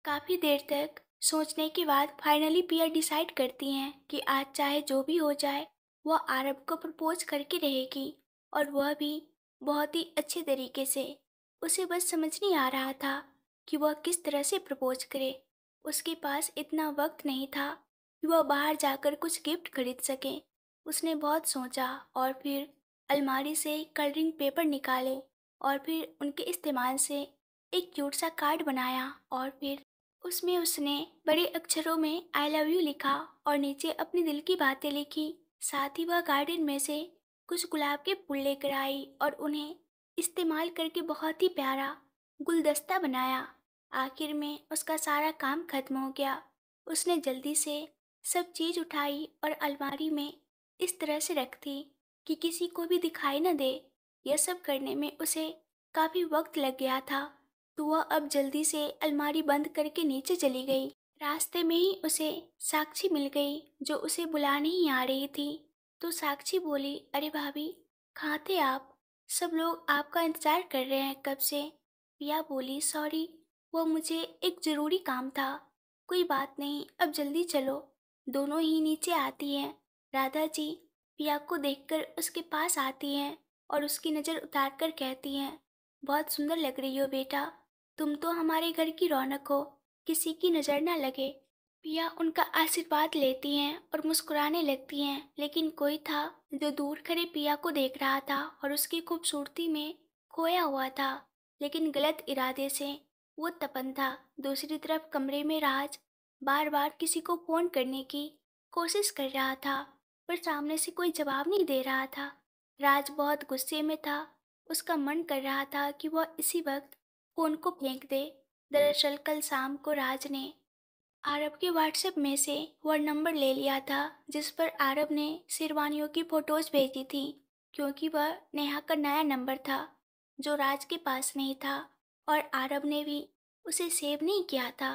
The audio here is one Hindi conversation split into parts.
काफ़ी देर तक सोचने के बाद फाइनली पिया डिसाइड करती हैं कि आज चाहे जो भी हो जाए वह आरब को प्रपोज करके रहेगी, और वह भी बहुत ही अच्छे तरीके से। उसे बस समझ नहीं आ रहा था कि वह किस तरह से प्रपोज करे। उसके पास इतना वक्त नहीं था कि वह बाहर जाकर कुछ गिफ्ट खरीद सके। उसने बहुत सोचा और फिर अलमारी से कलरिंग पेपर निकाले और फिर उनके इस्तेमाल से एक क्यूट सा कार्ड बनाया, और फिर उसमें उसने बड़े अक्षरों में आई लव यू लिखा और नीचे अपने दिल की बातें लिखी। साथ ही वह गार्डन में से कुछ गुलाब के फूल लेकर आई और उन्हें इस्तेमाल करके बहुत ही प्यारा गुलदस्ता बनाया। आखिर में उसका सारा काम खत्म हो गया। उसने जल्दी से सब चीज उठाई और अलमारी में इस तरह से रख दी कि किसी को भी दिखाई न दे। यह सब करने में उसे काफी वक्त लग गया था, तो वह अब जल्दी से अलमारी बंद करके नीचे चली गई। रास्ते में ही उसे साक्षी मिल गई जो उसे बुलाने ही आ रही थी। तो साक्षी बोली, अरे भाभी, कहाँ थे आप? सब लोग आपका इंतजार कर रहे हैं कब से। पिया बोली, सॉरी, वो मुझे एक जरूरी काम था। कोई बात नहीं, अब जल्दी चलो। दोनों ही नीचे आती हैं। राधा जी पिया को देखकर उसके पास आती हैं और उसकी नज़र उतार कर कहती हैं, बहुत सुंदर लग रही हो बेटा, तुम तो हमारे घर की रौनक हो, किसी की नज़र ना लगे। पिया उनका आशीर्वाद लेती हैं और मुस्कुराने लगती हैं, लेकिन कोई था जो दूर खड़े पिया को देख रहा था और उसकी खूबसूरती में खोया हुआ था, लेकिन गलत इरादे से। वो तपन था। दूसरी तरफ कमरे में राज बार बार किसी को फोन करने की कोशिश कर रहा था, पर सामने से कोई जवाब नहीं दे रहा था। राज बहुत गुस्से में था। उसका मन कर रहा था कि वह इसी वक्त फोन को फेंक दे। दरअसल कल शाम को राज ने आरब के व्हाट्सएप में से वह नंबर ले लिया था जिस पर आरब ने शेरवानियों की फोटोज भेजी थी, क्योंकि वह नेहा का नया नंबर था जो राज के पास नहीं था। और आरब ने भी उसे सेव नहीं किया था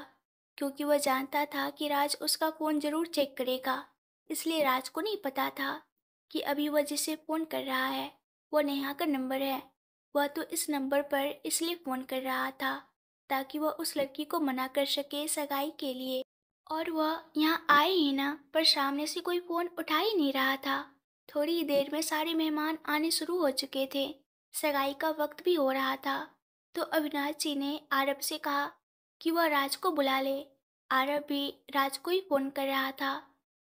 क्योंकि वह जानता था कि राज उसका फ़ोन ज़रूर चेक करेगा। इसलिए राज को नहीं पता था कि अभी वह जिसे फ़ोन कर रहा है वह नेहा का नंबर है। वह तो इस नंबर पर इसलिए फ़ोन कर रहा था ताकि वह उस लड़की को मना कर सके सगाई के लिए। और वह यहाँ आए ही ना, पर सामने से कोई फ़ोन उठा ही नहीं रहा था। थोड़ी ही देर में सारे मेहमान आने शुरू हो चुके थे। सगाई का वक्त भी हो रहा था। तो अविनाश जी ने आरब से कहा कि वह राज को बुला ले। आरब भी राज को ही फ़ोन कर रहा था।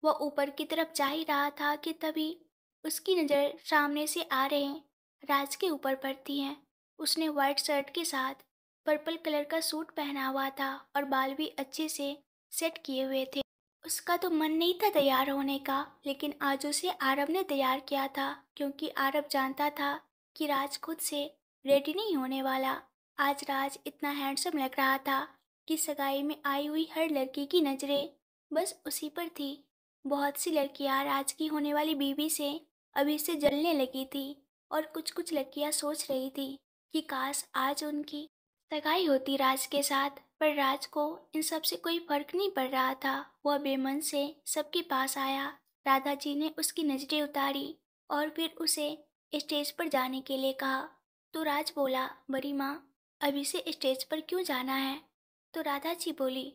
वह ऊपर की तरफ जा ही रहा था कि तभी उसकी नज़र सामने से आ रहे राज के ऊपर पड़ती है। उसने वाइट शर्ट के साथ पर्पल कलर का सूट पहना हुआ था और बाल भी अच्छे से सेट किए हुए थे। उसका तो मन नहीं था तैयार होने का, लेकिन आज उसे आरब ने तैयार किया था क्योंकि आरब जानता था कि राज खुद से रेडी नहीं होने वाला। आज राज इतना हैंडसम लग रहा था कि सगाई में आई हुई हर लड़की की नज़रें बस उसी पर थी। बहुत सी लड़कियां राज की होने वाली बीवी से अभी से जलने लगी थी और कुछ कुछ लड़कियां सोच रही थी कि काश आज उनकी सगाई होती राज के साथ। पर राज को इन सब से कोई फर्क नहीं पड़ रहा था। वह बेमन से सबके पास आया। राधा जी ने उसकी नजरें उतारी और फिर उसे स्टेज पर जाने के लिए कहा। तो राज बोला, बड़ी माँ, अभी से स्टेज पर क्यों जाना है? तो राधा जी बोली,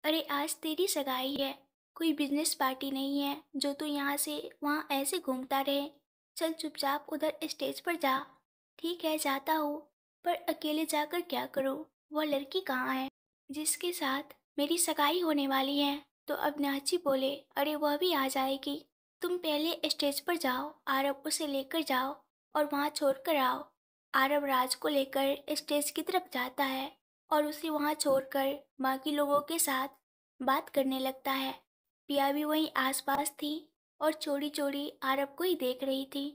अरे आज तेरी सगाई है, कोई बिजनेस पार्टी नहीं है जो तू यहाँ से वहाँ ऐसे घूमता रहे। चल चुपचाप उधर स्टेज पर जा। ठीक है, जाता हूँ, पर अकेले जाकर क्या करूँ? वह लड़की कहाँ है जिसके साथ मेरी सगाई होने वाली है? तो अविनाश जी बोले, अरे वह भी आ जाएगी, तुम पहले स्टेज पर जाओ, आरब उसे लेकर जाओ और वहाँ छोड़ कर आओ। आरब राज को लेकर स्टेज की तरफ जाता है और उसे वहाँ छोड़कर बाकी लोगों के साथ बात करने लगता है। पिया भी वहीं आसपास थी और चोरी चोरी आरब को ही देख रही थी।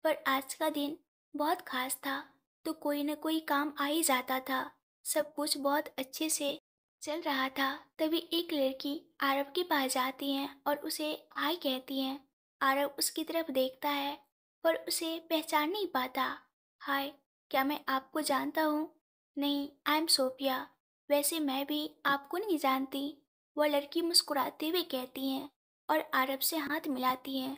पर आज का दिन बहुत खास था, तो कोई न कोई काम आ ही जाता था। सब कुछ बहुत अच्छे से चल रहा था। तभी एक लड़की आरब के पास जाती है और उसे हाय कहती है। आरब उसकी तरफ देखता है पर उसे पहचान नहीं पाता। हाय, क्या मैं आपको जानता हूँ? नहीं, आई एम सोफिया। वैसे मैं भी आपको नहीं जानती, वह लड़की मुस्कुराते हुए कहती हैं और आरब से हाथ मिलाती हैं।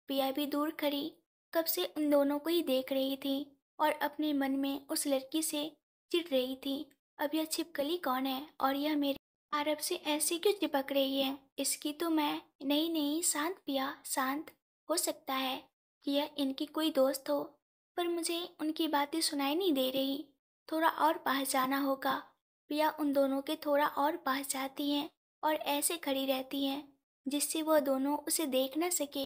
पिया भी दूर खड़ी कब से उन दोनों को ही देख रही थी और अपने मन में उस लड़की से चिढ़ रही थी। अब यह छिपकली कौन है और यह मेरे आरब से ऐसे क्यों चिपक रही है? इसकी तो मैं नहीं नहीं, शांत पिया शांत। हो सकता है कि यह इनकी कोई दोस्त हो, पर मुझे उनकी बातें सुनाई नहीं दे रही। थोड़ा और पास जाना होगा। पिया उन दोनों के थोड़ा और पास जाती हैं और ऐसे खड़ी रहती हैं जिससे वह दोनों उसे देख न सके।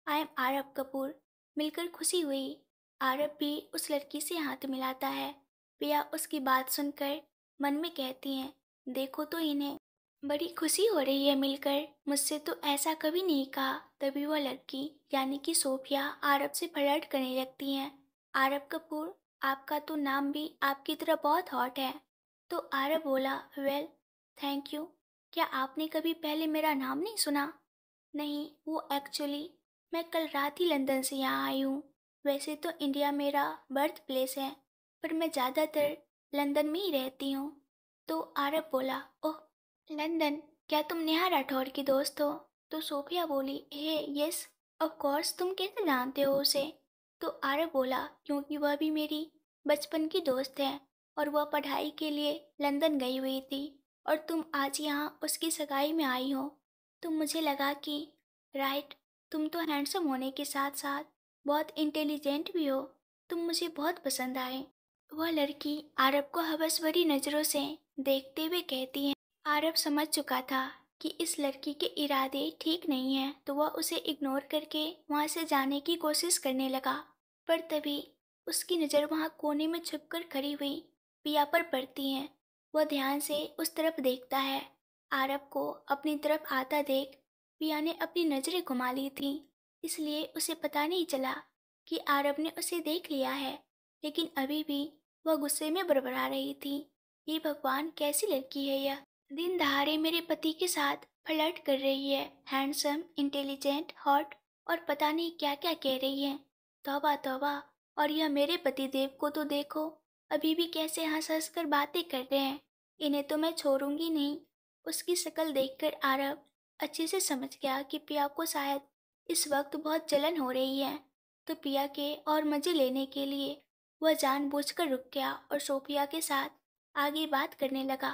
आई एम आरब कपूर। मिलकर खुशी हुई। आरब भी उस लड़की से हाथ मिलाता है। पिया उसकी बात सुनकर मन में कहती हैं, देखो तो इन्हें, बड़ी खुशी हो रही है मिलकर, मुझसे तो ऐसा कभी नहीं कहा। तभी वह लड़की यानी कि सोफिया आरब से फ्लर्ट करने लगती हैं। आरब कपूर, आपका तो नाम भी आपकी तरह बहुत हॉट है। तो आरब बोला, वेल थैंक यू। क्या आपने कभी पहले मेरा नाम नहीं सुना? नहीं, वो एक्चुअली मैं कल रात ही लंदन से यहाँ आई हूँ। वैसे तो इंडिया मेरा बर्थ प्लेस है, पर मैं ज़्यादातर लंदन में ही रहती हूँ। तो आरब बोला, ओह लंदन, क्या तुम नेहा राठौर की दोस्त हो? तो सोफिया बोली, हे यस ऑफ कोर्स, तुम कैसे जानते हो उसे? तो आरब बोला, क्योंकि वह भी मेरी बचपन की दोस्त है और वह पढ़ाई के लिए लंदन गई हुई थी और तुम आज यहाँ उसकी सगाई में आई हो। तो मुझे लगा कि राइट, तुम तो हैंडसम होने के साथ साथ बहुत इंटेलिजेंट भी हो। तुम मुझे बहुत पसंद आए। वह लड़की आरब को हवस भरी नज़रों से देखते हुए कहती है। आरब समझ चुका था कि इस लड़की के इरादे ठीक नहीं हैं, तो वह उसे इग्नोर करके वहाँ से जाने की कोशिश करने लगा। पर तभी उसकी नज़र वहाँ कोने में छुपकर खड़ी हुई पिया पर पड़ती है। वह ध्यान से उस तरफ देखता है। आरब को अपनी तरफ आता देख पिया ने अपनी नज़रें घुमा ली थी, इसलिए उसे पता नहीं चला कि आरब ने उसे देख लिया है। लेकिन अभी भी वह गुस्से में बड़बड़ा रही थी। ये भगवान, कैसी लड़की है यह! दिन दहाड़े मेरे पति के साथ फ्लर्ट कर रही है, हैंडसम, इंटेलिजेंट, हॉट और पता नहीं क्या क्या कह रही है। तौबा तौबा। और यह मेरे पति देव को तो देखो, अभी भी कैसे हंस हंस कर बातें कर रहे हैं। इन्हें तो मैं छोड़ूंगी नहीं। उसकी शक्ल देखकर आरब अच्छे से समझ गया कि पिया को शायद इस वक्त बहुत जलन हो रही है। तो पिया के और मजे लेने के लिए वह जानबूझकर रुक गया और सोफिया के साथ आगे बात करने लगा।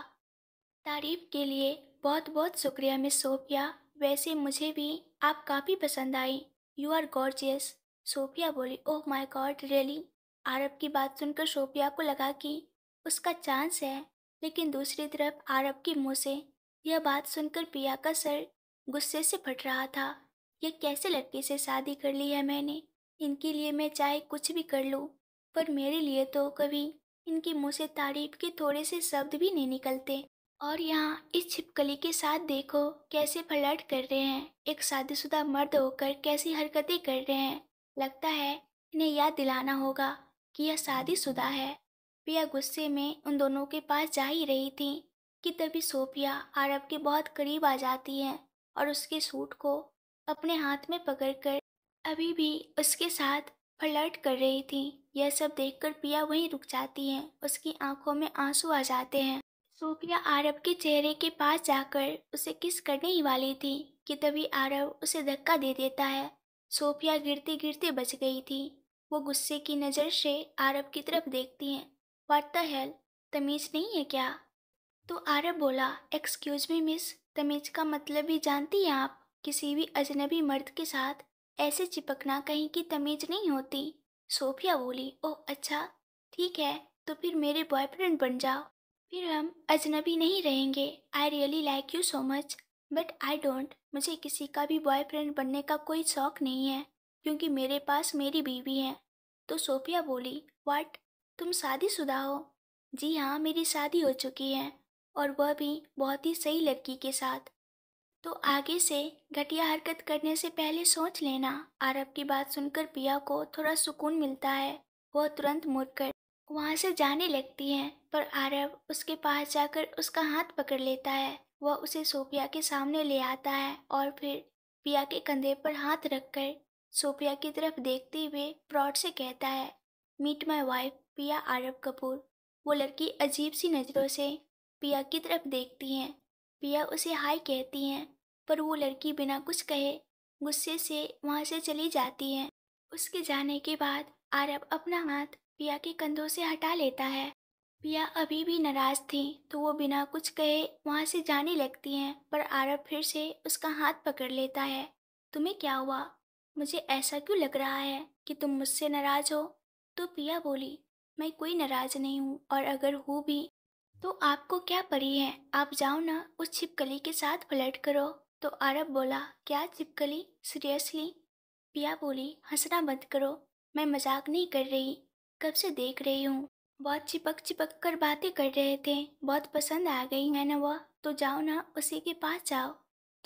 तारीफ के लिए बहुत बहुत शुक्रिया मिस सोफिया। वैसे मुझे भी आप काफ़ी पसंद आई। You are gorgeous. सोफिया बोली, oh my god really. Aarab की बात सुनकर सोफिया को लगा कि उसका चांस है, लेकिन दूसरी तरफ आरब के मुंह से यह बात सुनकर पिया का सर गुस्से से फट रहा था। यह कैसे लड़के से शादी कर ली है मैंने? इनके लिए मैं चाहे कुछ भी कर लूँ, पर मेरे लिए तो कभी इनके मुंह से तारीफ के थोड़े से शब्द भी नहीं निकलते। और यहाँ इस छिपकली के साथ देखो कैसे फ्लर्ट कर रहे हैं, एक शादीशुदा मर्द होकर कैसी हरकतें कर रहे हैं। लगता है इन्हें याद दिलाना होगा कि यह शादीशुदा है। पिया गुस्से में उन दोनों के पास जा ही रही थी कि तभी सोफिया आरब के बहुत करीब आ जाती है और उसके सूट को अपने हाथ में पकड़कर अभी भी उसके साथ फ्लर्ट कर रही थी। यह सब देखकर पिया वहीं रुक जाती है, उसकी आंखों में आंसू आ जाते हैं। सोफिया आरब के चेहरे के पास जाकर उसे किस करने ही वाली थी कि तभी आरब उसे धक्का दे देता है। सोफिया गिरते गिरते बच गई थी। वो गुस्से की नज़र से आरब की तरफ देखती है। व्हाट द हेल, तमीज नहीं है क्या? तो आरब बोला, एक्सक्यूज मी मिस, तमीज का मतलब भी जानती हैं आप? किसी भी अजनबी मर्द के साथ ऐसे चिपकना कहीं की तमीज नहीं होती। सोफिया बोली, ओह अच्छा, ठीक है, तो फिर मेरे बॉयफ्रेंड बन जाओ। फिर हम अजनबी नहीं रहेंगे। I really like you so much, but I don't. मुझे किसी का भी बॉयफ्रेंड बनने का कोई शौक नहीं है, क्योंकि मेरे पास मेरी बीवी है। तो सोफिया बोली, व्हाट, तुम शादीशुदा हो? जी हाँ, मेरी शादी हो चुकी है, और वह भी बहुत ही सही लड़की के साथ। तो आगे से घटिया हरकत करने से पहले सोच लेना। आरब की बात सुनकर पिया को थोड़ा सुकून मिलता है। वह तुरंत मुड़कर वहां से जाने लगती है, पर आरब उसके पास जाकर उसका हाथ पकड़ लेता है। वह उसे सोफिया के सामने ले आता है और फिर पिया के कंधे पर हाथ रखकर सोफिया की तरफ देखते हुए प्राउड से कहता है, मीट माई वाइफ पिया आरब कपूर। वो लड़की अजीब सी नज़रों से पिया की तरफ देखती है। पिया उसे हाय कहती हैं, पर वो लड़की बिना कुछ कहे गुस्से से वहाँ से चली जाती है। उसके जाने के बाद आरब अपना हाथ पिया के कंधों से हटा लेता है। पिया अभी भी नाराज थी तो वो बिना कुछ कहे वहां से जाने लगती हैं, पर आरव फिर से उसका हाथ पकड़ लेता है। तुम्हें क्या हुआ? मुझे ऐसा क्यों लग रहा है कि तुम मुझसे नाराज हो? तो पिया बोली, मैं कोई नाराज नहीं हूँ, और अगर हूँ भी तो आपको क्या पड़ी है? आप जाओ ना उस छिपकली के साथ फ्लर्ट करो। तो आरव बोला, क्या छिपकली? सीरियसली? पिया बोली, हंसना बंद करो, मैं मजाक नहीं कर रही, कब से देख रही हूँ, बहुत चिपक चिपक कर बातें कर रहे थे, बहुत पसंद आ गई है ना वह, तो जाओ ना उसी के पास जाओ।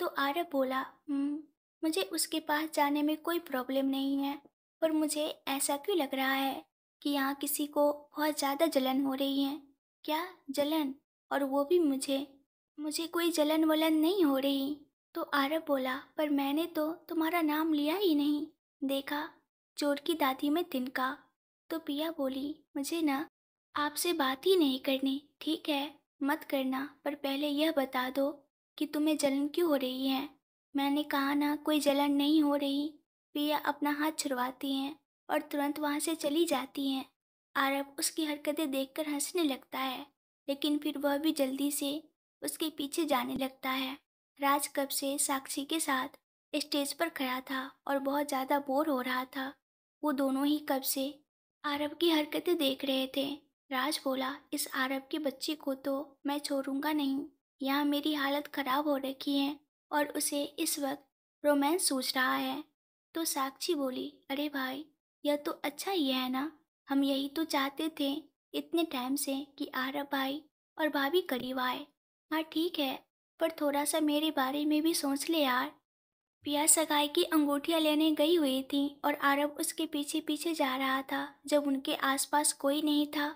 तो आरव बोला, मुझे उसके पास जाने में कोई प्रॉब्लम नहीं है, पर मुझे ऐसा क्यों लग रहा है कि यहाँ किसी को बहुत ज़्यादा जलन हो रही है। क्या जलन? और वो भी मुझे? मुझे कोई जलन वलन नहीं हो रही। तो आरव बोला, पर मैंने तो तुम्हारा नाम लिया ही नहीं। देखा, चोर की दादी में तिनका। तो पिया बोली, मुझे ना आपसे बात ही नहीं करनी, ठीक है, मत करना, पर पहले यह बता दो कि तुम्हें जलन क्यों हो रही है। मैंने कहा ना कोई जलन नहीं हो रही। पिया अपना हाथ छुड़वाती हैं और तुरंत वहाँ से चली जाती हैं। आरव उसकी हरकतें देखकर हंसने लगता है, लेकिन फिर वह भी जल्दी से उसके पीछे जाने लगता है। राज कब से साक्षी के साथ स्टेज पर खड़ा था और बहुत ज़्यादा बोर हो रहा था। वो दोनों ही कब से आरव की हरकतें देख रहे थे। राज बोला, इस आरव के बच्चे को तो मैं छोड़ूंगा नहीं। यहाँ मेरी हालत खराब हो रखी है और उसे इस वक्त रोमांस सूझ रहा है। तो साक्षी बोली, अरे भाई, यह तो अच्छा ही है ना, हम यही तो चाहते थे इतने टाइम से कि आरव भाई और भाभी करीब आए। हाँ ठीक है, पर थोड़ा सा मेरे बारे में भी सोच ले यार। पिया सगाई की अंगूठियां लेने गई हुई थी और आरव उसके पीछे पीछे जा रहा था। जब उनके आसपास कोई नहीं था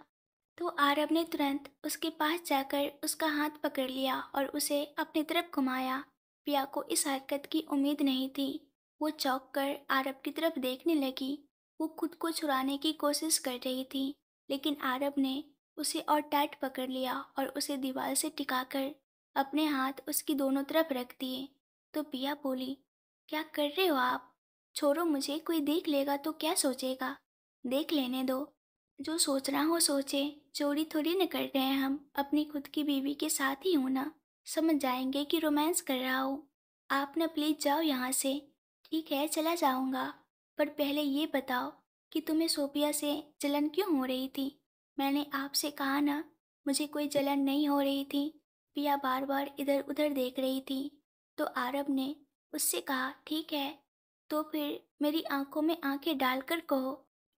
तो आरव ने तुरंत उसके पास जाकर उसका हाथ पकड़ लिया और उसे अपनी तरफ घुमाया। पिया को इस हरकत की उम्मीद नहीं थी। वो चौंक कर आरव की तरफ देखने लगी। वो खुद को छुड़ाने की कोशिश कर रही थी, लेकिन आरव ने उसे और टाइट पकड़ लिया और उसे दीवार से टिकाकर अपने हाथ उसकी दोनों तरफ रख दिए। तो पिया बोली, क्या कर रहे हो आप? छोड़ो मुझे, कोई देख लेगा तो क्या सोचेगा? देख लेने दो, जो सोचना हो सोचे, चोरी थोड़ी न कर रहे हैं हम, अपनी खुद की बीवी के साथ ही हूं ना, समझ जाएंगे कि रोमांस कर रहा हूँ। आप न प्लीज जाओ यहाँ से। ठीक है, चला जाऊंगा, पर पहले ये बताओ कि तुम्हें सोफिया से जलन क्यों हो रही थी? मैंने आपसे कहा ना, मुझे कोई जलन नहीं हो रही थी। पिया बार बार इधर उधर देख रही थी। तो आरब ने उससे कहा, ठीक है, तो फिर मेरी आंखों में आंखें डालकर कहो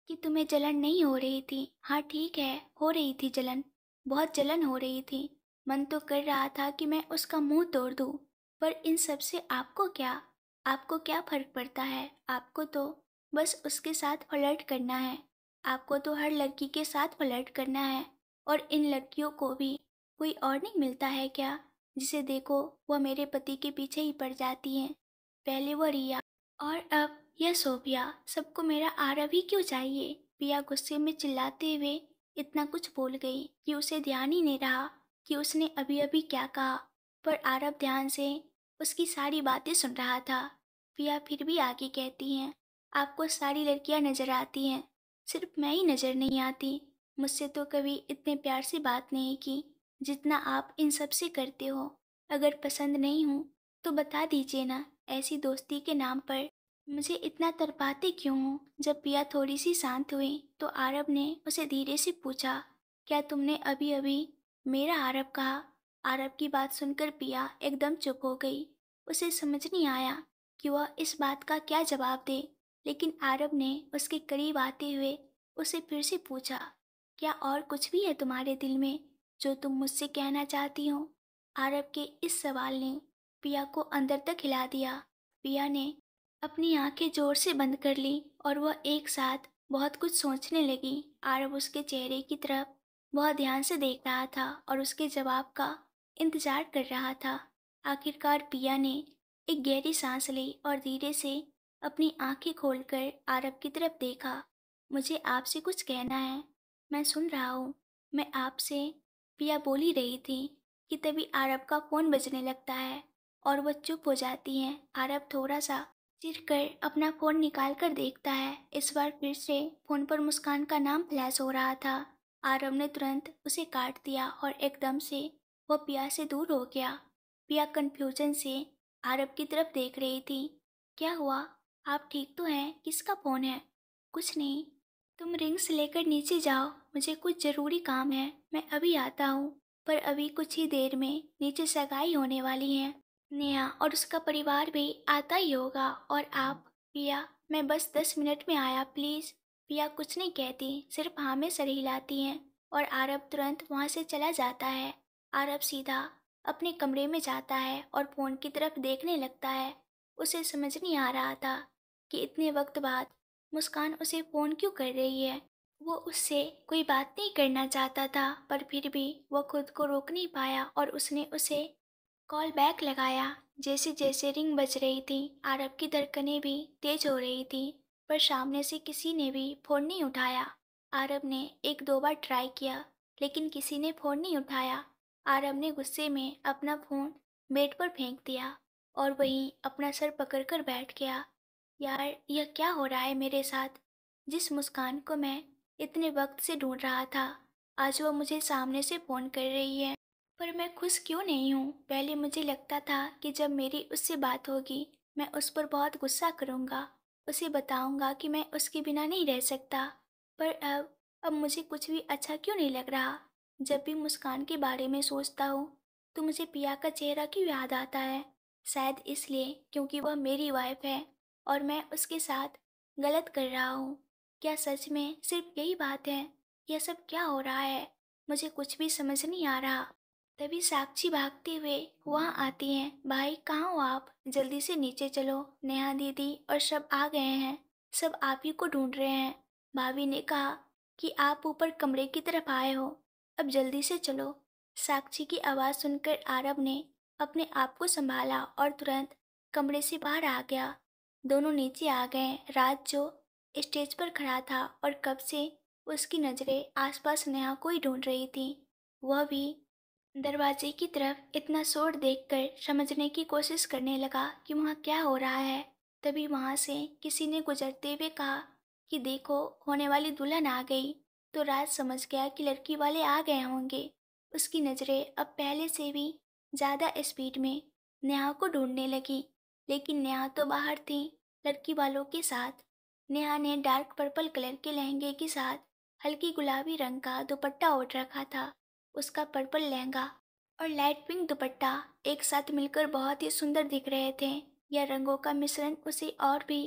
कि तुम्हें जलन नहीं हो रही थी। हाँ ठीक है, हो रही थी जलन, बहुत जलन हो रही थी। मन तो कर रहा था कि मैं उसका मुंह तोड़ दूं, पर इन सब से आपको क्या? आपको क्या फर्क पड़ता है? आपको तो बस उसके साथ फ्लर्ट करना है। आपको तो हर लड़की के साथ फ्लर्ट करना है, और इन लड़कियों को भी कोई और नहीं मिलता है क्या? जिसे देखो वह मेरे पति के पीछे ही पड़ जाती हैं। पहले वो रिया, और अब यह सोफिया। सबको मेरा आरव ही क्यों चाहिए? पिया गुस्से में चिल्लाते हुए इतना कुछ बोल गई कि उसे ध्यान ही नहीं रहा कि उसने अभी अभी क्या कहा, पर आरव ध्यान से उसकी सारी बातें सुन रहा था। पिया फिर भी आगे कहती हैं, आपको सारी लड़कियां नजर आती हैं, सिर्फ मैं ही नजर नहीं आती। मुझसे तो कभी इतने प्यार से बात नहीं की जितना आप इन सब से करते हो। अगर पसंद नहीं हूँ तो बता दीजिए ना, ऐसी दोस्ती के नाम पर मुझे इतना तरपाते क्यों हो? जब पिया थोड़ी सी शांत हुई तो आरब ने उसे धीरे से पूछा, क्या तुमने अभी अभी मेरा आरब कहा? आरब की बात सुनकर पिया एकदम चुप हो गई। उसे समझ नहीं आया कि वह इस बात का क्या जवाब दे, लेकिन आरब ने उसके करीब आते हुए उसे फिर से पूछा, क्या और कुछ भी है तुम्हारे दिल में जो तुम मुझसे कहना चाहती हो? आरब के इस सवाल ने पिया को अंदर तक हिला दिया। पिया ने अपनी आंखें जोर से बंद कर ली और वह एक साथ बहुत कुछ सोचने लगी। आरब उसके चेहरे की तरफ बहुत ध्यान से देख रहा था और उसके जवाब का इंतजार कर रहा था। आखिरकार पिया ने एक गहरी सांस ली और धीरे से अपनी आंखें खोलकर आरब की तरफ देखा। मुझे आपसे कुछ कहना है, मैं सुन रहा हूँ, मैं आपसे, पिया बोल ही रही थी कि तभी आरब का फोन बजने लगता है और वह चुप हो जाती हैं। आरब थोड़ा सा चिढ़ कर अपना फोन निकाल कर देखता है। इस बार फिर से फोन पर मुस्कान का नाम फ्लैश हो रहा था। आरव ने तुरंत उसे काट दिया और एकदम से वह पिया से दूर हो गया। पिया कन्फ्यूजन से आरव की तरफ देख रही थी। क्या हुआ? आप ठीक तो हैं? किसका फ़ोन है? कुछ नहीं। तुम रिंग्स लेकर नीचे जाओ, मुझे कुछ ज़रूरी काम है, मैं अभी आता हूँ। पर अभी कुछ ही देर में नीचे सगाई होने वाली है। नेहा और उसका परिवार भी आता ही होगा। और आप? पिया, मैं बस 10 मिनट में आया, प्लीज़। पिया कुछ नहीं कहती, सिर्फ हाँ में सर हिलाती हैं और आरव तुरंत वहाँ से चला जाता है। आरव सीधा अपने कमरे में जाता है और फ़ोन की तरफ देखने लगता है। उसे समझ नहीं आ रहा था कि इतने वक्त बाद मुस्कान उसे फ़ोन क्यों कर रही है। वो उससे कोई बात नहीं करना चाहता था, पर फिर भी वो खुद को रोक नहीं पाया और उसने उसे कॉल बैक लगाया। जैसे जैसे रिंग बज रही थी, आरव की धड़कनें भी तेज हो रही थी, पर सामने से किसी ने भी फ़ोन नहीं उठाया। आरव ने एक दो बार ट्राई किया, लेकिन किसी ने फ़ोन नहीं उठाया। आरव ने गुस्से में अपना फ़ोन बेड पर फेंक दिया और वहीं अपना सर पकड़कर बैठ गया। यार, यह क्या हो रहा है मेरे साथ? जिस मुस्कान को मैं इतने वक्त से ढूंढ रहा था, आज वो मुझे सामने से फ़ोन कर रही है। पर मैं खुश क्यों नहीं हूँ? पहले मुझे लगता था कि जब मेरी उससे बात होगी, मैं उस पर बहुत गुस्सा करूँगा, उसे बताऊँगा कि मैं उसके बिना नहीं रह सकता। पर अब मुझे कुछ भी अच्छा क्यों नहीं लग रहा। जब भी मुस्कान के बारे में सोचता हूँ, तो मुझे पिया का चेहरा क्यों याद आता है? शायद इसलिए क्योंकि वह मेरी वाइफ है और मैं उसके साथ गलत कर रहा हूँ। क्या सच में सिर्फ यही बात है? यह सब क्या हो रहा है? मुझे कुछ भी समझ नहीं आ रहा। तभी साक्षी भागते हुए वहाँ आती हैं। भाई, कहाँ हो आप? जल्दी से नीचे चलो, नेहा दीदी और सब आ गए हैं। सब आप ही को ढूंढ रहे हैं। भाभी ने कहा कि आप ऊपर कमरे की तरफ आए हो, अब जल्दी से चलो। साक्षी की आवाज़ सुनकर आरव ने अपने आप को संभाला और तुरंत कमरे से बाहर आ गया। दोनों नीचे आ गए। राज जो स्टेज पर खड़ा था और कब से उसकी नज़रें आसपास नेहा को ही ढूंढ रही थी, वह भी दरवाजे की तरफ इतना शोर देखकर समझने की कोशिश करने लगा कि वहाँ क्या हो रहा है। तभी वहाँ से किसी ने गुजरते हुए कहा कि देखो, होने वाली दुल्हन आ गई। तो राज समझ गया कि लड़की वाले आ गए होंगे। उसकी नज़रें अब पहले से भी ज़्यादा स्पीड में नेहा को ढूंढने लगी, लेकिन नेहा तो बाहर थी लड़की वालों के साथ। नेहा ने डार्क पर्पल कलर के लहंगे के साथ हल्की गुलाबी रंग का दुपट्टा ओढ़ रखा था। उसका पर्पल लहंगा और लाइट पिंक दुपट्टा एक साथ मिलकर बहुत ही सुंदर दिख रहे थे। यह रंगों का मिश्रण उसे और भी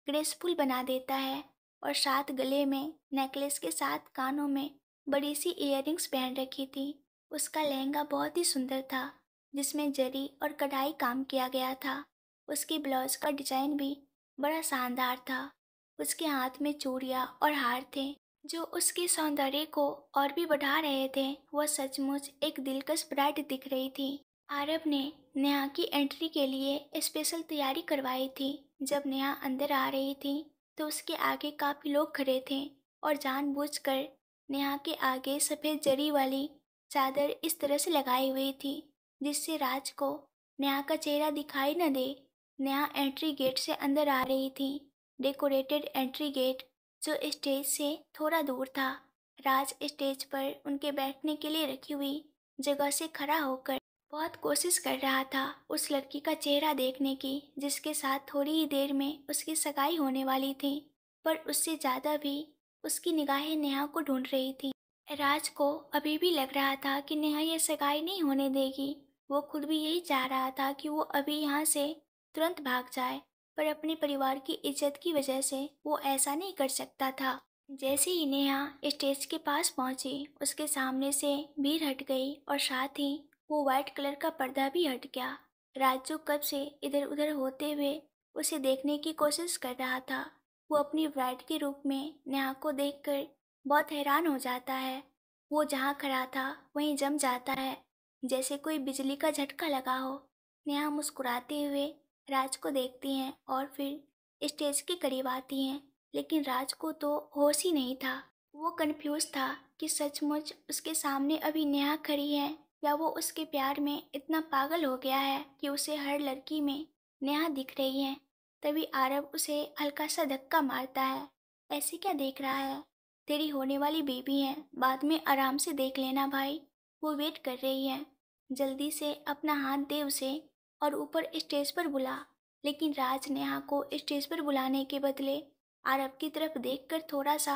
ग्रेसफुल बना देता है। और साथ गले में नेकलेस के साथ कानों में बड़ी सी इयररिंग्स पहन रखी थी। उसका लहंगा बहुत ही सुंदर था, जिसमें जरी और कढ़ाई काम किया गया था। उसके ब्लाउज का डिजाइन भी बड़ा शानदार था। उसके हाथ में चूड़ियाँ और हार थे, जो उसके सौंदर्य को और भी बढ़ा रहे थे। वह सचमुच एक दिलकश ब्राइड दिख रही थी। आरव ने नेहा की एंट्री के लिए स्पेशल तैयारी करवाई थी। जब नेहा अंदर आ रही थी, तो उसके आगे काफी लोग खड़े थे और जानबूझकर नेहा के आगे सफेद जरी वाली चादर इस तरह से लगाई हुई थी, जिससे राज को नेहा का चेहरा दिखाई न दे। नेहा एंट्री गेट से अंदर आ रही थी, डेकोरेटेड एंट्री गेट जो स्टेज से थोड़ा दूर था। राज स्टेज पर उनके बैठने के लिए रखी हुई जगह से खड़ा होकर बहुत कोशिश कर रहा था उस लड़की का चेहरा देखने की, जिसके साथ थोड़ी ही देर में उसकी सगाई होने वाली थी। पर उससे ज़्यादा भी उसकी निगाहें नेहा को ढूंढ रही थी। राज को अभी भी लग रहा था कि नेहा ये सगाई नहीं होने देगी। वो खुद भी यही चाह रहा था कि वो अभी यहाँ से तुरंत भाग जाए, पर अपने परिवार की इज्जत की वजह से वो ऐसा नहीं कर सकता था। जैसे ही नेहा स्टेज के पास पहुंची, उसके सामने से भीड़ हट गई और साथ ही वो वाइट कलर का पर्दा भी हट गया। राजू कब से इधर उधर होते हुए उसे देखने की कोशिश कर रहा था। वो अपनी ब्राइड के रूप में नेहा को देखकर बहुत हैरान हो जाता है। वो जहाँ खड़ा था वहीं जम जाता है, जैसे कोई बिजली का झटका लगा हो। नेहा मुस्कुराते हुए राज को देखती हैं और फिर स्टेज के करीब आती हैं, लेकिन राज को तो होश ही नहीं था। वो कंफ्यूज था कि सचमुच उसके सामने अभी नेहा खड़ी है, या वो उसके प्यार में इतना पागल हो गया है कि उसे हर लड़की में नेहा दिख रही है। तभी आरव उसे हल्का सा धक्का मारता है। ऐसे क्या देख रहा है? तेरी होने वाली बेबी है, बाद में आराम से देख लेना भाई, वो वेट कर रही है। जल्दी से अपना हाथ दे उसे और ऊपर स्टेज पर बुला। लेकिन राज नेहा को स्टेज पर बुलाने के बदले आरव की तरफ देखकर थोड़ा सा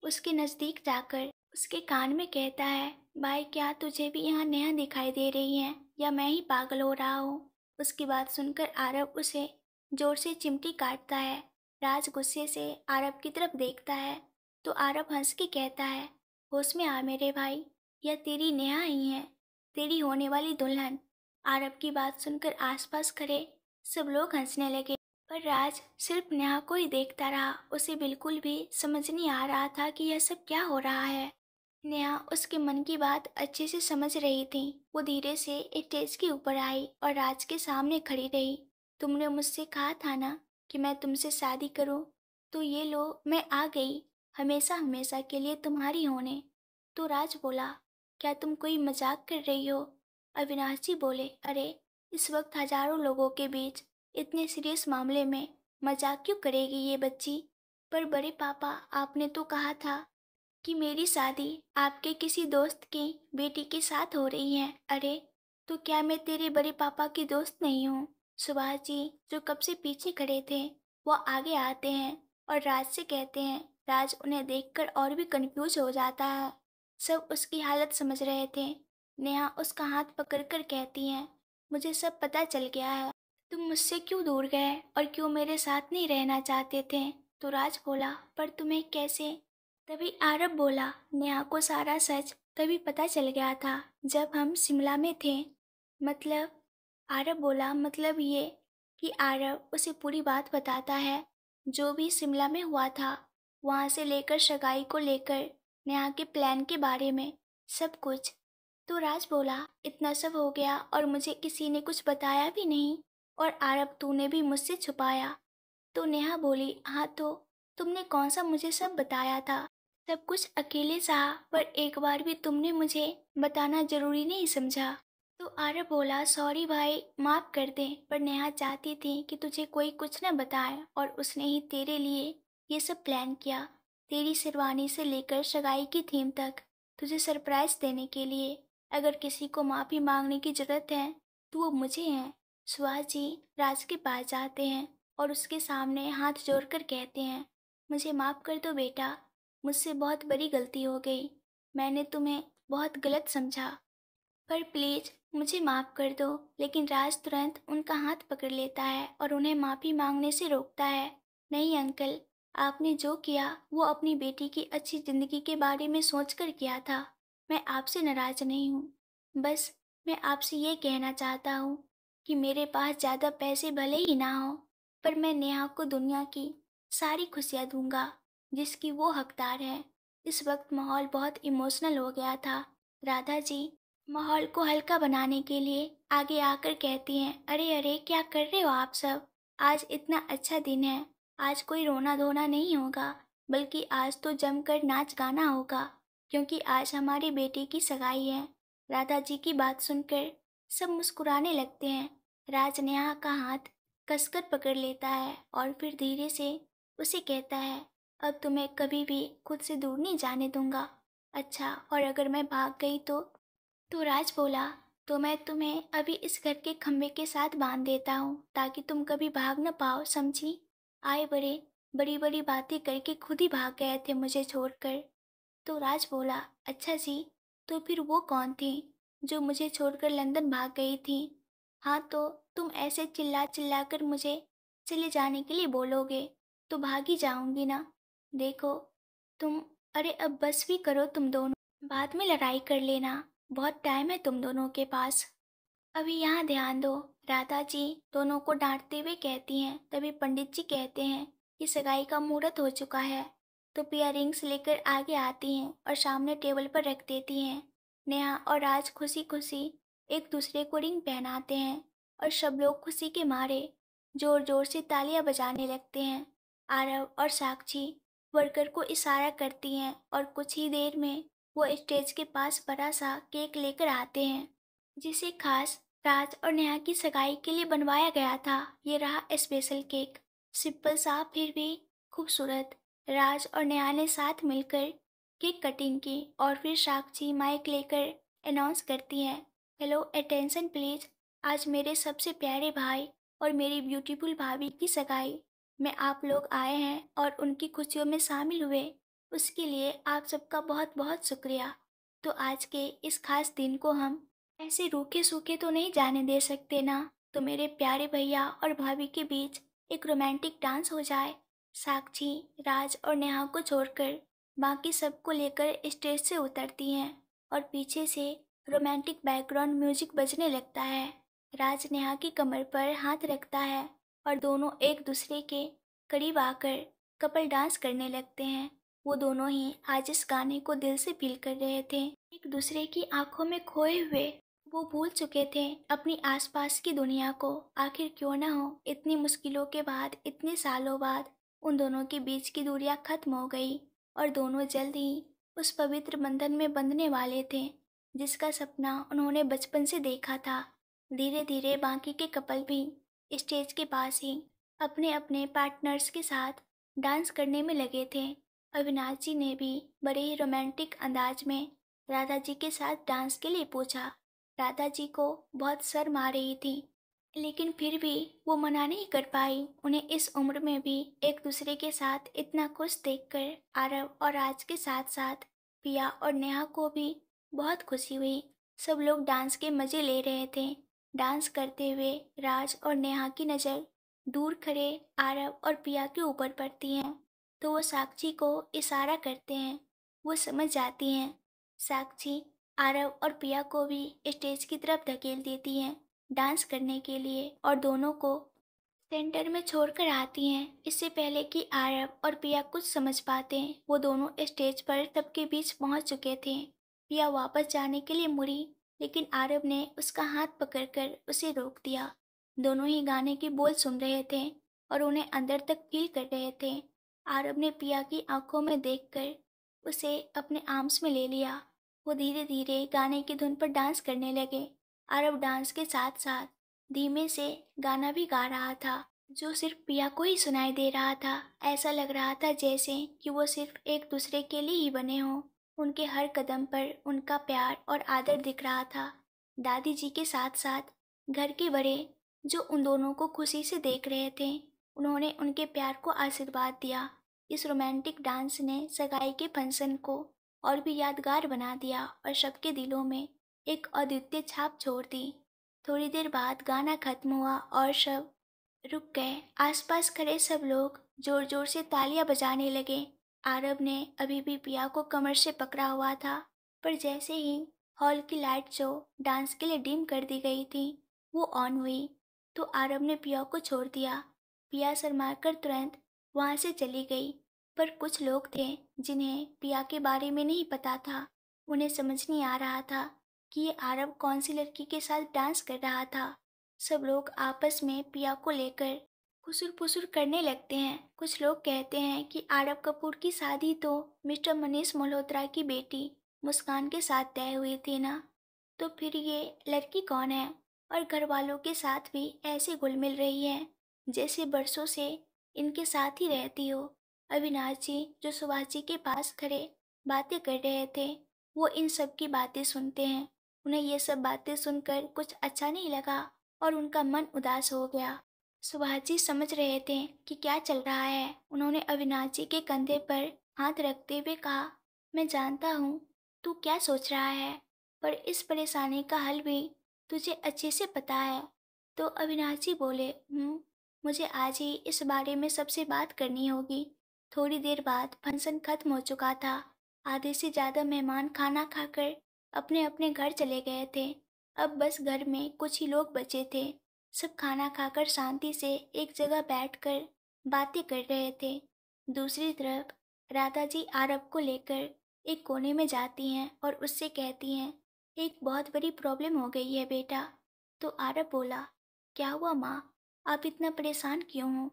उसके नज़दीक जाकर उसके कान में कहता है, भाई क्या तुझे भी यहाँ नेहा दिखाई दे रही है या मैं ही पागल हो रहा हूँ? उसकी बात सुनकर आरव उसे जोर से चिमटी काटता है। राज गुस्से से आरव की तरफ देखता है तो आरव हंस के कहता है, होश में आ मेरे भाई, यह तेरी नेहा ही है, तेरी होने वाली दुल्हन। आरव की बात सुनकर आसपास खड़े सब लोग हंसने लगे, पर राज सिर्फ नेहा को ही देखता रहा। उसे बिल्कुल भी समझ नहीं आ रहा था कि यह सब क्या हो रहा है। नेहा उसके मन की बात अच्छे से समझ रही थी। वो धीरे से स्टेज के ऊपर आई और राज के सामने खड़ी रही। तुमने मुझसे कहा था ना कि मैं तुमसे शादी करूं, तो ये लो मैं आ गई, हमेशा हमेशा के लिए तुम्हारी होने। तो राज बोला, क्या तुम कोई मजाक कर रही हो? अविनाश जी बोले, अरे इस वक्त हजारों लोगों के बीच इतने सीरियस मामले में मजाक क्यों करेगी ये बच्ची? पर बड़े पापा, आपने तो कहा था कि मेरी शादी आपके किसी दोस्त की बेटी के साथ हो रही है। अरे तो क्या मैं तेरे बड़े पापा की दोस्त नहीं हूँ? सुभाष जी जो कब से पीछे खड़े थे वो आगे आते हैं और राज से कहते हैं। राज उन्हें देखकर और भी कंफ्यूज हो जाता है। सब उसकी हालत समझ रहे थे। नेहा उसका हाथ पकड़कर कहती है, मुझे सब पता चल गया है, तुम मुझसे क्यों दूर गए और क्यों मेरे साथ नहीं रहना चाहते थे? तो राज बोला, पर तुम्हें कैसे? तभी आरव बोला, नेहा को सारा सच तभी पता चल गया था जब हम शिमला में थे। मतलब? आरव बोला, मतलब ये कि आरव उसे पूरी बात बताता है, जो भी शिमला में हुआ था, वहाँ से लेकर सगाई को लेकर नेहा के प्लान के बारे में सब कुछ। तो राज बोला, इतना सब हो गया और मुझे किसी ने कुछ बताया भी नहीं, और आरव तूने भी मुझसे छुपाया। तो नेहा बोली, हाँ तो तुमने कौन सा मुझे सब बताया था? सब कुछ अकेले सहा, पर एक बार भी तुमने मुझे बताना जरूरी नहीं समझा। तो आरव बोला, सॉरी भाई, माफ कर दे, पर नेहा चाहती थी कि तुझे कोई कुछ न बताए और उसने ही तेरे लिए ये सब प्लान किया, तेरी शेरवानी से लेकर सगाई की थीम तक, तुझे सरप्राइज देने के लिए। अगर किसी को माफ़ी मांगने की जरूरत है तो वो मुझे है। सुहास जी राज के पास जाते हैं और उसके सामने हाथ जोड़कर कहते हैं, मुझे माफ़ कर दो बेटा, मुझसे बहुत बड़ी गलती हो गई, मैंने तुम्हें बहुत गलत समझा, पर प्लीज़ मुझे माफ़ कर दो। लेकिन राज तुरंत उनका हाथ पकड़ लेता है और उन्हें माफ़ी मांगने से रोकता है। नहीं अंकल, आपने जो किया वो अपनी बेटी की अच्छी ज़िंदगी के बारे में सोचकर किया था। मैं आपसे नाराज़ नहीं हूँ। बस मैं आपसे ये कहना चाहता हूँ कि मेरे पास ज़्यादा पैसे भले ही ना हो, पर मैं नेहा को दुनिया की सारी खुशियाँ दूंगा जिसकी वो हकदार है। इस वक्त माहौल बहुत इमोशनल हो गया था। राधा जी माहौल को हल्का बनाने के लिए आगे आकर कहती हैं, अरे अरे क्या कर रहे हो आप सब? आज इतना अच्छा दिन है, आज कोई रोना धोना नहीं होगा, बल्कि आज तो जमकर नाच गाना होगा, क्योंकि आज हमारी बेटी की सगाई है। राधा जी की बात सुनकर सब मुस्कुराने लगते हैं। राज नेहा का हाथ कसकर पकड़ लेता है और फिर धीरे से उसे कहता है, अब तुम्हें कभी भी खुद से दूर नहीं जाने दूंगा। अच्छा, और अगर मैं भाग गई तो राज बोला, तो मैं तुम्हें अभी इस घर के खम्भे के साथ बांध देता हूँ ताकि तुम कभी भाग न पाओ, समझी? आए बड़े बड़ी बड़ी बातें करके खुद ही भाग गए थे मुझे छोड़कर। तो राज बोला, अच्छा जी, तो फिर वो कौन थी जो मुझे छोड़कर लंदन भाग गई थी? हाँ तो तुम ऐसे चिल्ला चिल्ला कर मुझे चले जाने के लिए बोलोगे तो भाग ही जाऊंगी ना। देखो तुम, अरे अब बस भी करो तुम दोनों, बाद में लड़ाई कर लेना, बहुत टाइम है तुम दोनों के पास, अभी यहाँ ध्यान दो। राधा जी दोनों को डांटते हुए कहती हैं। तभी पंडित जी कहते हैं कि सगाई का मुहूर्त हो चुका है। तो पिया रिंग्स लेकर आगे आती हैं और सामने टेबल पर रख देती हैं। नेहा और राज खुशी खुशी एक दूसरे को रिंग पहनाते हैं और सब लोग खुशी के मारे जोर जोर से तालियां बजाने लगते हैं। आरव और साक्षी वर्कर को इशारा करती हैं और कुछ ही देर में वो स्टेज के पास बड़ा सा केक लेकर आते हैं, जिसे खास राज और नेहा की सगाई के लिए बनवाया गया था। ये रहा स्पेशल केक, सिंपल सा फिर भी खूबसूरत। राज और नेहा ने साथ मिलकर केक कटिंग की और फिर साक्षी माइक लेकर अनाउंस करती हैं, हेलो अटेंशन प्लीज, आज मेरे सबसे प्यारे भाई और मेरी ब्यूटीफुल भाभी की सगाई में आप लोग आए हैं और उनकी खुशियों में शामिल हुए, उसके लिए आप सबका बहुत बहुत शुक्रिया। तो आज के इस खास दिन को हम ऐसे रूखे सूखे तो नहीं जाने दे सकते ना, तो मेरे प्यारे भैया और भाभी के बीच एक रोमांटिक डांस हो जाए। साक्षी, राज और नेहा को छोड़कर बाकी सबको लेकर स्टेज से उतरती हैं और पीछे से रोमांटिक बैकग्राउंड म्यूजिक बजने लगता है। राज नेहा की कमर पर हाथ रखता है और दोनों एक दूसरे के करीब आकर कपल डांस करने लगते हैं। वो दोनों ही आज इस गाने को दिल से फील कर रहे थे। एक दूसरे की आंखों में खोए हुए वो भूल चुके थे अपनी आसपास की दुनिया को। आखिर क्यों ना हो, इतनी मुश्किलों के बाद, इतने सालों बाद उन दोनों के बीच की दूरियां खत्म हो गई और दोनों जल्द ही उस पवित्र बंधन में बंधने वाले थे जिसका सपना उन्होंने बचपन से देखा था। धीरे धीरे बाकी के कपल भी स्टेज के पास ही अपने अपने पार्टनर्स के साथ डांस करने में लगे थे। अविनाश जी ने भी बड़े ही रोमांटिक अंदाज में राधा जी के साथ डांस के लिए पूछा। राधा जी को बहुत शर्म आ रही थी, लेकिन फिर भी वो मना नहीं कर पाई। उन्हें इस उम्र में भी एक दूसरे के साथ इतना खुश देखकर आरव और राज के साथ साथ पिया और नेहा को भी बहुत खुशी हुई। सब लोग डांस के मजे ले रहे थे। डांस करते हुए राज और नेहा की नज़र दूर खड़े आरव और पिया के ऊपर पड़ती हैं, तो वो साक्षी को इशारा करते हैं। वो समझ जाती हैं। साक्षी आरव और पिया को भी स्टेज की तरफ धकेल देती हैं डांस करने के लिए और दोनों को सेंटर में छोड़कर आती हैं। इससे पहले कि आरव और पिया कुछ समझ पाते, वो दोनों स्टेज पर सबके बीच पहुंच चुके थे। पिया वापस जाने के लिए मुड़ी, लेकिन आरव ने उसका हाथ पकड़कर उसे रोक दिया। दोनों ही गाने के बोल सुन रहे थे और उन्हें अंदर तक फील कर रहे थे। आरव ने पिया की आंखों में देखकर उसे अपने आर्म्स में ले लिया। वो धीरे धीरे गाने की धुन पर डांस करने लगे। आरव डांस के साथ साथ धीमे से गाना भी गा रहा था, जो सिर्फ पिया को ही सुनाई दे रहा था। ऐसा लग रहा था जैसे कि वो सिर्फ एक दूसरे के लिए ही बने हों। उनके हर कदम पर उनका प्यार और आदर दिख रहा था। दादी जी के साथ साथ घर के बड़े, जो उन दोनों को खुशी से देख रहे थे, उन्होंने उनके प्यार को आशीर्वाद दिया। इस रोमांटिक डांस ने सगाई के फंक्शन को और भी यादगार बना दिया और सबके दिलों में एक अद्वितीय छाप छोड़ दी। थोड़ी देर बाद गाना खत्म हुआ और सब रुक गए। आसपास खड़े सब लोग जोर जोर से तालियां बजाने लगे। आरव ने अभी भी पिया को कमर से पकड़ा हुआ था, पर जैसे ही हॉल की लाइट जो डांस के लिए डिम कर दी गई थी वो ऑन हुई, तो आरव ने पिया को छोड़ दिया। पिया शर्माकर तुरंत वहां से चली गई, पर कुछ लोग थे जिन्हें पिया के बारे में नहीं पता था। उन्हें समझ नहीं आ रहा था कि ये आरव कौन सी लड़की के साथ डांस कर रहा था। सब लोग आपस में पिया को लेकर खुसुर फुसुर करने लगते हैं। कुछ लोग कहते हैं कि आरव कपूर की शादी तो मिस्टर मनीष मल्होत्रा की बेटी मुस्कान के साथ तय हुई थी ना, तो फिर ये लड़की कौन है और घर वालों के साथ भी ऐसे घुल मिल रही है जैसे बरसों से इनके साथ ही रहती हो। अविनाश जी, जो सुभाष जी के पास खड़े बातें कर रहे थे, वो इन सब की बातें सुनते हैं। उन्हें ये सब बातें सुनकर कुछ अच्छा नहीं लगा और उनका मन उदास हो गया। सुभाष जी समझ रहे थे कि क्या चल रहा है। उन्होंने अविनाश जी के कंधे पर हाथ रखते हुए कहा, मैं जानता हूँ तू क्या सोच रहा है, पर इस परेशानी का हल भी तुझे अच्छे से पता है। तो अविनाश जी बोले, मुझे आज ही इस बारे में सबसे बात करनी होगी। थोड़ी देर बाद फंक्शन खत्म हो चुका था। आधे से ज़्यादा मेहमान खाना खाकर अपने अपने घर चले गए थे। अब बस घर में कुछ ही लोग बचे थे। सब खाना खाकर शांति से एक जगह बैठकर बातें कर रहे थे। दूसरी तरफ राधा जी आरव को लेकर एक कोने में जाती हैं और उससे कहती हैं, एक बहुत बड़ी प्रॉब्लम हो गई है बेटा। तो आरव बोला, क्या हुआ माँ, आप इतना परेशान क्यों हो?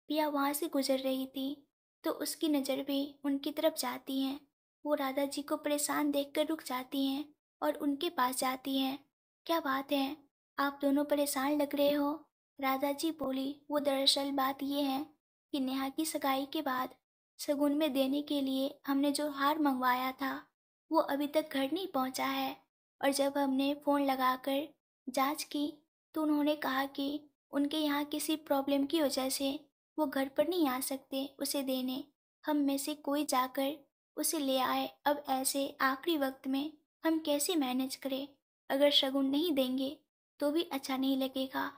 पिया वहाँ से गुजर रही थी, तो उसकी नज़र भी उनकी तरफ जाती हैं। वो राधा जी को परेशान देखकर रुक जाती हैं और उनके पास जाती हैं। क्या बात है, आप दोनों परेशान लग रहे हो? राधा जी बोली, वो दरअसल बात ये है कि नेहा की सगाई के बाद शगुन में देने के लिए हमने जो हार मंगवाया था वो अभी तक घर नहीं पहुंचा है। और जब हमने फ़ोन लगाकर जांच की तो उन्होंने कहा कि उनके यहाँ किसी प्रॉब्लम की वजह से वो घर पर नहीं आ सकते उसे देने। हम में से कोई जाकर उसे ले आए। अब ऐसे आखिरी वक्त में हम कैसे मैनेज करें? अगर शगुन नहीं देंगे तो भी अच्छा नहीं लगेगा।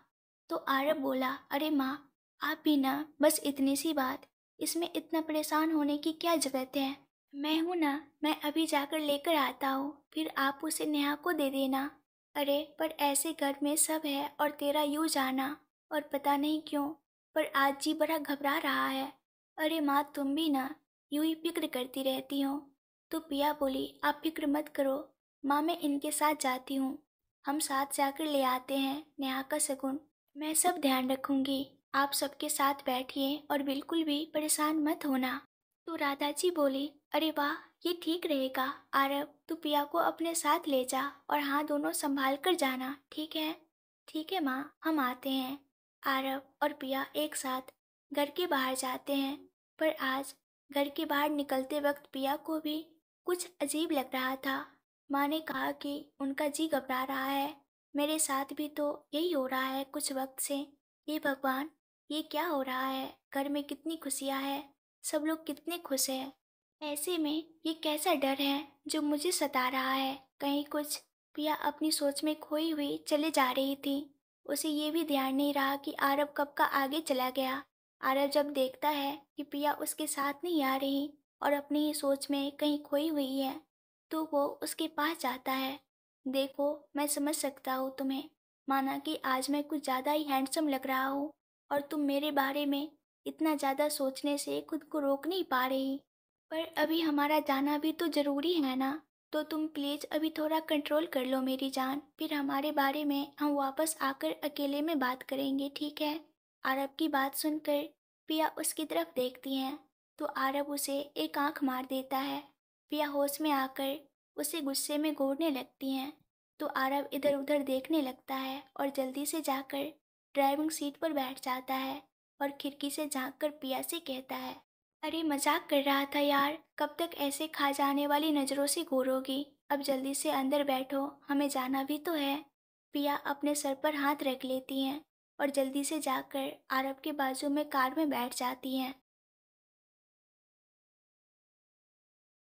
तो आरव बोला, अरे माँ, आप भी ना, बस इतनी सी बात, इसमें इतना परेशान होने की क्या ज़रूरत है? मैं हूँ ना, मैं अभी जाकर लेकर आता हूँ, फिर आप उसे नेहा को दे देना। अरे पर ऐसे घर में सब है और तेरा यूँ जाना, और पता नहीं क्यों पर आज जी बड़ा घबरा रहा है। अरे माँ, तुम भी ना यूं ही फिक्र करती रहती हो। तो पिया बोली, आप फिक्र मत करो माँ, मैं इनके साथ जाती हूँ। हम साथ जाकर ले आते हैं नेहा का शगुन। मैं सब ध्यान रखूंगी। आप सबके साथ बैठिए और बिल्कुल भी परेशान मत होना। तो राधा जी बोली, अरे वाह, ये ठीक रहेगा आरव, तू पिया को अपने साथ ले जा और हाँ, दोनों संभाल कर जाना, ठीक है? ठीक है माँ, हम आते हैं। आरव और पिया एक साथ घर के बाहर जाते हैं। पर आज घर के बाहर निकलते वक्त पिया को भी कुछ अजीब लग रहा था। माँ ने कहा कि उनका जी घबरा रहा है। मेरे साथ भी तो यही हो रहा है कुछ वक्त से। ये भगवान, ये क्या हो रहा है? घर में कितनी खुशियाँ है, सब लोग कितने खुश हैं। ऐसे में ये कैसा डर है जो मुझे सता रहा है? कहीं कुछ? पिया अपनी सोच में खोई हुई चले जा रही थी। उसे ये भी ध्यान नहीं रहा कि आरव कब का आगे चला गया। आरव जब देखता है कि पिया उसके साथ नहीं आ रही और अपनी ही सोच में कहीं खोई हुई है, तो वो उसके पास जाता है। देखो, मैं समझ सकता हूँ तुम्हें। माना कि आज मैं कुछ ज़्यादा ही हैंडसम लग रहा हूँ और तुम मेरे बारे में इतना ज़्यादा सोचने से खुद को रोक नहीं पा रही। पर अभी हमारा जाना भी तो ज़रूरी है ना। तो तुम प्लीज़ अभी थोड़ा कंट्रोल कर लो मेरी जान, फिर हमारे बारे में हम वापस आकर अकेले में बात करेंगे, ठीक है? आरव की बात सुनकर पिया उसकी तरफ देखती हैं तो आरव उसे एक आंख मार देता है। पिया होश में आकर उसे गुस्से में घूरने लगती हैं तो आरव इधर उधर देखने लगता है और जल्दी से जाकर ड्राइविंग सीट पर बैठ जाता है और खिड़की से झांककर पिया से कहता है, अरे मजाक कर रहा था यार, कब तक ऐसे खा जाने वाली नज़रों से घूरोगी? अब जल्दी से अंदर बैठो, हमें जाना भी तो है। पिया अपने सर पर हाथ रख लेती हैं और जल्दी से जाकर आरव के बाजू में कार में बैठ जाती हैं।